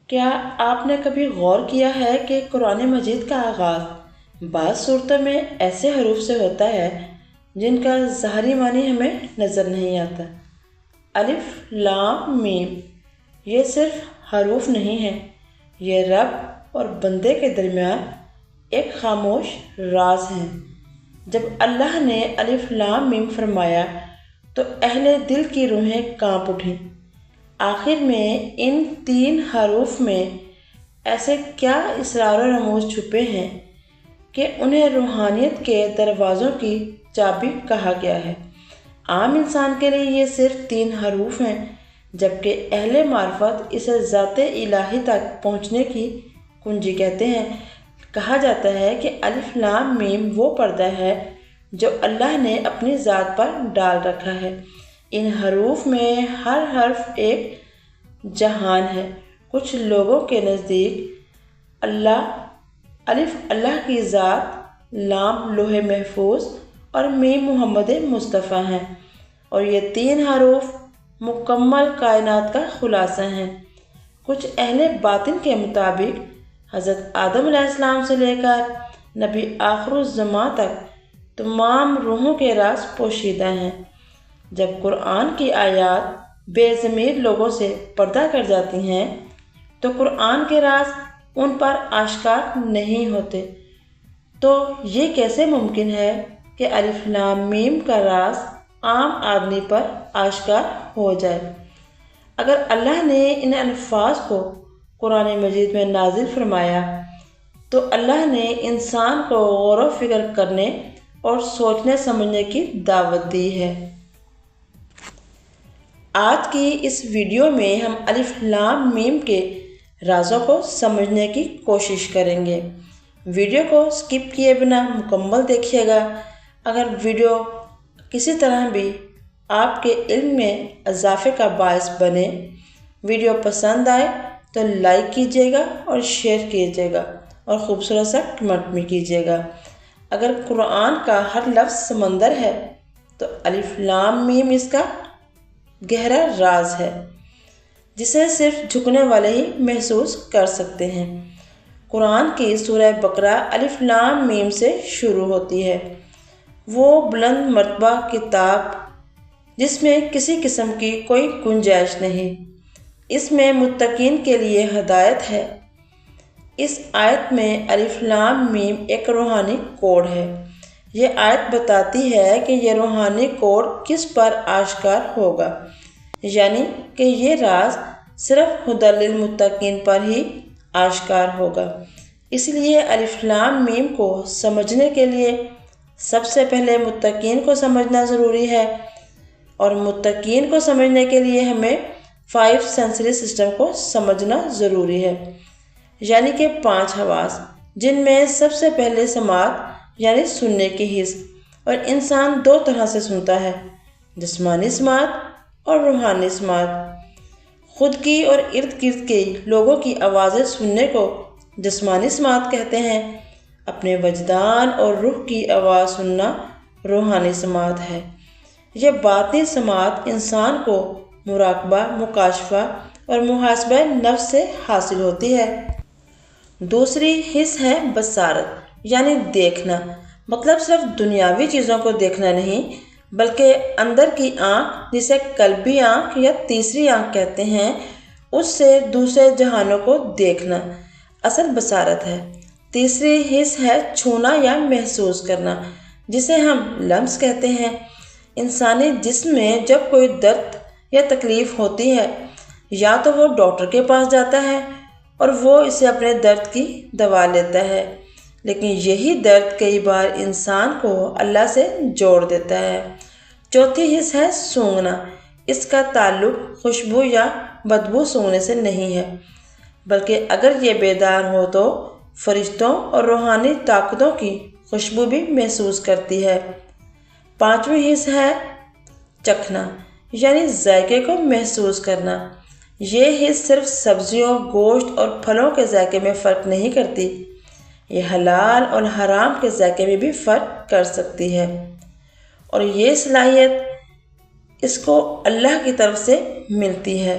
کیا آپ نے کبھی غور کیا ہے کہ قرآن مجید کا آغاز بعض صورتوں میں ایسے حروف سے ہوتا ہے جن کا ظاہری معنی ہمیں نظر نہیں آتا؟ الف لام میم یہ صرف حروف نہیں ہیں، یہ رب اور بندے کے درمیان ایک خاموش راز ہیں۔ جب اللہ نے الف لام میم فرمایا تو اہل دل کی روحیں کانپ اٹھیں۔ آخر میں ان 3 حروف میں ایسے کیا اسرار و رموز چھپے ہیں کہ انہیں روحانیت کے دروازوں کی چابی کہا گیا ہے؟ عام انسان کے لیے یہ صرف 3 حروف ہیں، جبکہ اہل معرفت اسے ذات الہی تک پہنچنے کی کنجی کہتے ہیں۔ کہا جاتا ہے کہ الف لام میم وہ پردہ ہے جو اللہ نے اپنی ذات پر ڈال رکھا ہے۔ ان حروف میں ہر حرف ایک جہان ہے۔ کچھ لوگوں کے نزدیک الف اللہ کی ذات، لام لوح محفوظ اور میم محمد مصطفیٰ ہیں، اور یہ 3 حروف مکمل کائنات کا خلاصہ ہیں۔ کچھ اہل باطن کے مطابق حضرت آدم علیہ السلام سے لے کر نبی آخر الزماں تک تمام روحوں کے راز پوشیدہ ہیں۔ جب قرآن کی آیات بے ضمیر لوگوں سے پردہ کر جاتی ہیں تو قرآن کے راز ان پر آشکار نہیں ہوتے۔ تو یہ کیسے ممکن ہے کہ الف لام میم کا راز عام آدمی پر آشکار ہو جائے؟ اگر اللہ نے ان الفاظ کو قرآن مجید میں نازل فرمایا تو اللہ نے انسان کو غور و فکر کرنے اور سوچنے سمجھنے کی دعوت دی ہے۔ آج کی اس ویڈیو میں ہم الف لام میم کے رازوں کو سمجھنے کی کوشش کریں گے۔ ویڈیو کو سکپ کیے بنا مکمل دیکھیے گا۔ اگر ویڈیو کسی طرح بھی آپ کے علم میں اضافے کا باعث بنے، ویڈیو پسند آئے تو لائک کیجیے گا اور شیئر کیجیے گا اور خوبصورت سا کمنٹ بھی کیجیے گا۔ اگر قرآن کا ہر لفظ سمندر ہے تو الف لام میم اس کا گہرا راز ہے، جسے صرف جھکنے والے ہی محسوس کر سکتے ہیں۔ قرآن کی سورہ بقرہ الف لام میم سے شروع ہوتی ہے، وہ بلند مرتبہ کتاب جس میں کسی قسم کی کوئی گنجائش نہیں۔ اس میں متقین کے لیے ہدایت ہے۔ اس آیت میں الف لام میم ایک روحانی کوڈ ہے۔ یہ آیت بتاتی ہے کہ یہ روحانی کوڈ کس پر آشکار ہوگا، یعنی کہ یہ راز صرف ہدی للمتقین پر ہی آشکار ہوگا۔ اس لیے الف لام میم کو سمجھنے کے لیے سب سے پہلے متقین کو سمجھنا ضروری ہے، اور متقین کو سمجھنے کے لیے ہمیں 5 سینسری سسٹم کو سمجھنا ضروری ہے، یعنی کہ 5 حواس، جن میں سب سے پہلے سماعت یعنی سننے کی حس۔ اور انسان 2 طرح سے سنتا ہے، جسمانی سماعت اور روحانی سماعت۔ خود کی اور ارد گرد کے لوگوں کی آوازیں سننے کو جسمانی سماعت کہتے ہیں۔ اپنے وجدان اور روح کی آواز سننا روحانی سماعت ہے۔ یہ باطنی سماعت انسان کو مراقبہ، مکاشفہ اور محاسبہ نفس سے حاصل ہوتی ہے۔ دوسری حس ہے بصارت، یعنی دیکھنا۔ مطلب صرف دنیاوی چیزوں کو دیکھنا نہیں، بلکہ اندر کی آنکھ، جسے قلبی آنکھ یا تیسری آنکھ کہتے ہیں، اس سے دوسرے جہانوں کو دیکھنا اصل بصارت ہے۔ تیسری حس ہے چھونا یا محسوس کرنا، جسے ہم لمس کہتے ہیں۔ انسانی جسم میں جب کوئی درد یا تکلیف ہوتی ہے، یا تو وہ ڈاکٹر کے پاس جاتا ہے اور وہ اسے اپنے درد کی دوا لیتا ہے، لیکن یہی درد کئی بار انسان کو اللہ سے جوڑ دیتا ہے۔ چوتھی حس ہے سونگھنا۔ اس کا تعلق خوشبو یا بدبو سونگھنے سے نہیں ہے، بلکہ اگر یہ بیدار ہو تو فرشتوں اور روحانی طاقتوں کی خوشبو بھی محسوس کرتی ہے۔ 5ویں حس ہے چکھنا، یعنی ذائقے کو محسوس کرنا۔ یہ حس صرف سبزیوں، گوشت اور پھلوں کے ذائقے میں فرق نہیں کرتی، یہ حلال اور حرام کے ذائقے میں بھی فرق کر سکتی ہے، اور یہ صلاحیت اس کو اللہ کی طرف سے ملتی ہے۔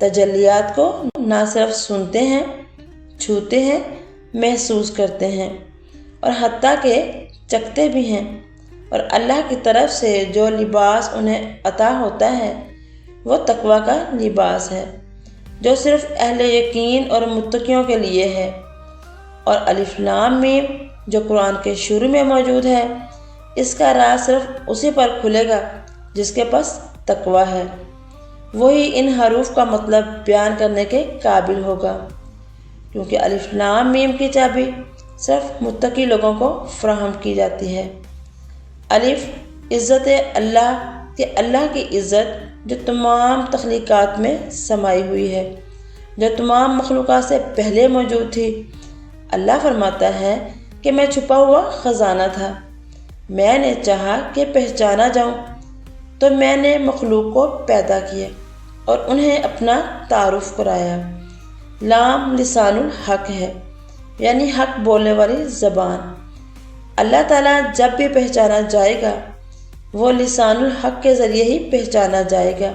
تجلیات کو نہ صرف سنتے ہیں، چھوتے ہیں، محسوس کرتے ہیں اور حتیٰ کہ چکھتے بھی ہیں، اور اللہ کی طرف سے جو لباس انہیں عطا ہوتا ہے وہ تقوی کا لباس ہے، جو صرف اہل یقین اور متقیوں کے لیے ہے۔ اور الف لام میم جو قرآن کے شروع میں موجود ہے، اس کا راز صرف اسی پر کھلے گا جس کے پاس تقوی ہے، وہی ان حروف کا مطلب بیان کرنے کے قابل ہوگا، کیونکہ الف لام میم کی چابی صرف متقی لوگوں کو فراہم کی جاتی ہے۔ الف عزت اللہ کہ اللہ کی عزت جو تمام تخلیقات میں سمائی ہوئی ہے، جو تمام مخلوقات سے پہلے موجود تھی۔ اللہ فرماتا ہے کہ میں چھپا ہوا خزانہ تھا، میں نے چاہا کہ پہچانا جاؤں تو میں نے مخلوق کو پیدا کیا اور انہیں اپنا تعارف کرایا۔ لام لسان الحق ہے، یعنی حق بولنے والی زبان۔ اللہ تعالیٰ جب بھی پہچانا جائے گا وہ لسان الحق کے ذریعے ہی پہچانا جائے گا،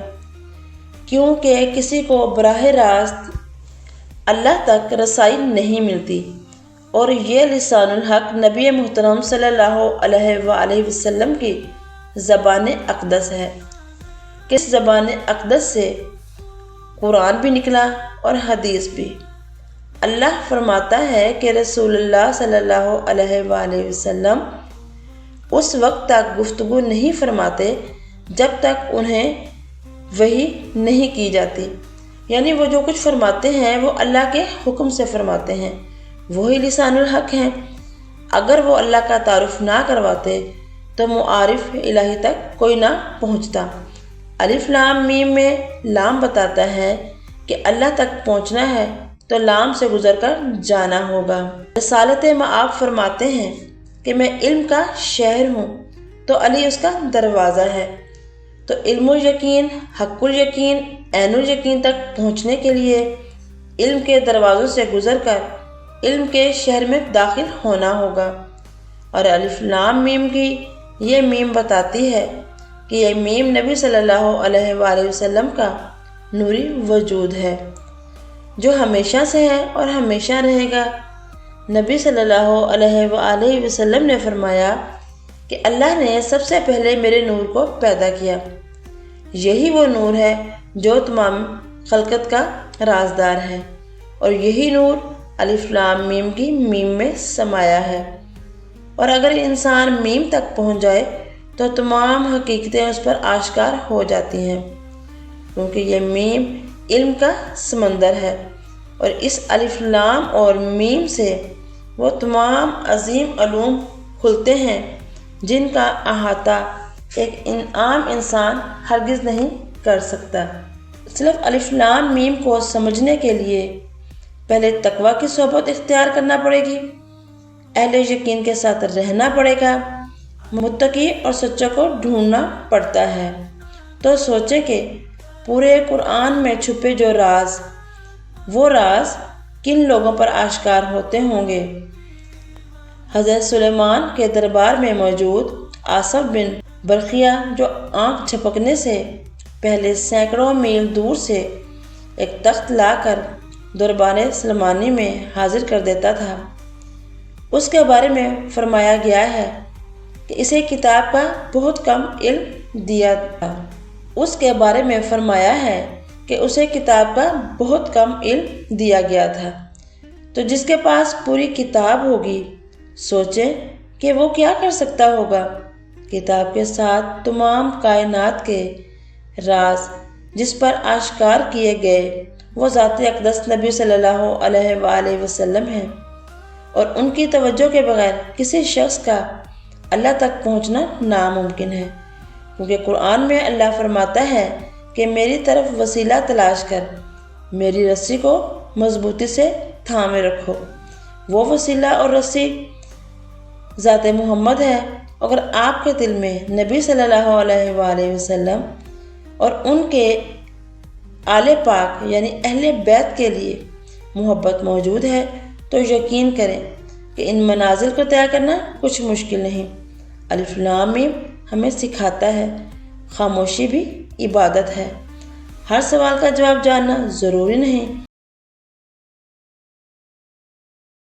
کیونکہ کسی کو براہ راست اللہ تک رسائی نہیں ملتی، اور یہ لسان الحق نبی محترم صلی اللہ علیہ وآلہ وسلم کی زبان اقدس ہے۔ کس زبان اقدس سے قرآن بھی نکلا اور حدیث بھی۔ اللہ فرماتا ہے کہ رسول اللہ صلی اللہ علیہ وآلہ وسلم اس وقت تک گفتگو نہیں فرماتے جب تک انہیں وحی نہیں کی جاتی، یعنی وہ جو کچھ فرماتے ہیں وہ اللہ کے حکم سے فرماتے ہیں، وہی لسان الحق ہیں۔ اگر وہ اللہ کا تعارف نہ کرواتے تو معارف الہی تک کوئی نہ پہنچتا۔ الف لام میم میں لام بتاتا ہے کہ اللہ تک پہنچنا ہے تو لام سے گزر کر جانا ہوگا۔ رسالت مآب فرماتے ہیں کہ میں علم کا شہر ہوں تو علی اس کا دروازہ ہے۔ تو علم الیقین، حق الیقین، عین الیقین تک پہنچنے کے لیے علم کے دروازوں سے گزر کر علم کے شہر میں داخل ہونا ہوگا۔ اور الف لام میم کی یہ میم بتاتی ہے کہ یہ میم نبی صلی اللہ علیہ وآلہ وسلم کا نوری وجود ہے جو ہمیشہ سے ہے اور ہمیشہ رہے گا۔ نبی صلی اللہ علیہ وآلہ وسلم نے فرمایا کہ اللہ نے سب سے پہلے میرے نور کو پیدا کیا، یہی وہ نور ہے جو تمام خلقت کا رازدار ہے، اور یہی نور الف لام میم کی میم میں سمایا ہے۔ اور اگر انسان میم تک پہنچ جائے تو تمام حقیقتیں اس پر آشکار ہو جاتی ہیں، کیونکہ یہ میم علم کا سمندر ہے، اور اس الف لام اور میم سے وہ تمام عظیم علوم کھلتے ہیں جن کا احاطہ ایک عام انسان ہرگز نہیں کر سکتا۔ صرف الف لام میم کو سمجھنے کے لیے پہلے تقوی کی صحبت اختیار کرنا پڑے گی، اہل یقین کے ساتھ رہنا پڑے گا، متقی اور سچوں کو ڈھونڈنا پڑتا ہے۔ تو سوچیں کہ پورے قرآن میں چھپے جو راز، وہ راز کن لوگوں پر آشکار ہوتے ہوں گے۔ حضرت سلیمان کے دربار میں موجود آصف بن برقیہ جو آنکھ جھپکنے سے پہلے سینکڑوں میل دور سے ایک تخت لا کر دربار سلیمانی میں حاضر کر دیتا تھا، اس کے بارے میں فرمایا گیا ہے کہ اسے کتاب کا بہت کم علم دیا تھا۔ اس کے بارے میں فرمایا ہے کہ اسے کتاب کا بہت کم علم دیا گیا تھا۔ تو جس کے پاس پوری کتاب ہوگی، سوچیں کہ وہ کیا کر سکتا ہوگا۔ کتاب کے ساتھ تمام کائنات کے راز جس پر آشکار کیے گئے وہ ذات اقدس نبی صلی اللہ علیہ وآلہ وسلم ہیں، اور ان کی توجہ کے بغیر کسی شخص کا اللہ تک پہنچنا ناممکن ہے، کیونکہ قرآن میں اللہ فرماتا ہے کہ میری طرف وسیلہ تلاش کر میری رسی کو مضبوطی سے تھامے رکھو۔ وہ وسیلہ اور رسی ذات محمد ہے۔ اگر آپ کے دل میں نبی صلی اللہ علیہ وآلہ وسلم اور ان کے آل پاک یعنی اہل بیت کے لیے محبت موجود ہے تو یقین کریں کہ ان منازل کو طے کرنا کچھ مشکل نہیں۔ الف لام میم ہمیں سکھاتا ہے خاموشی بھی عبادت ہے۔ ہر سوال کا جواب جاننا ضروری نہیں۔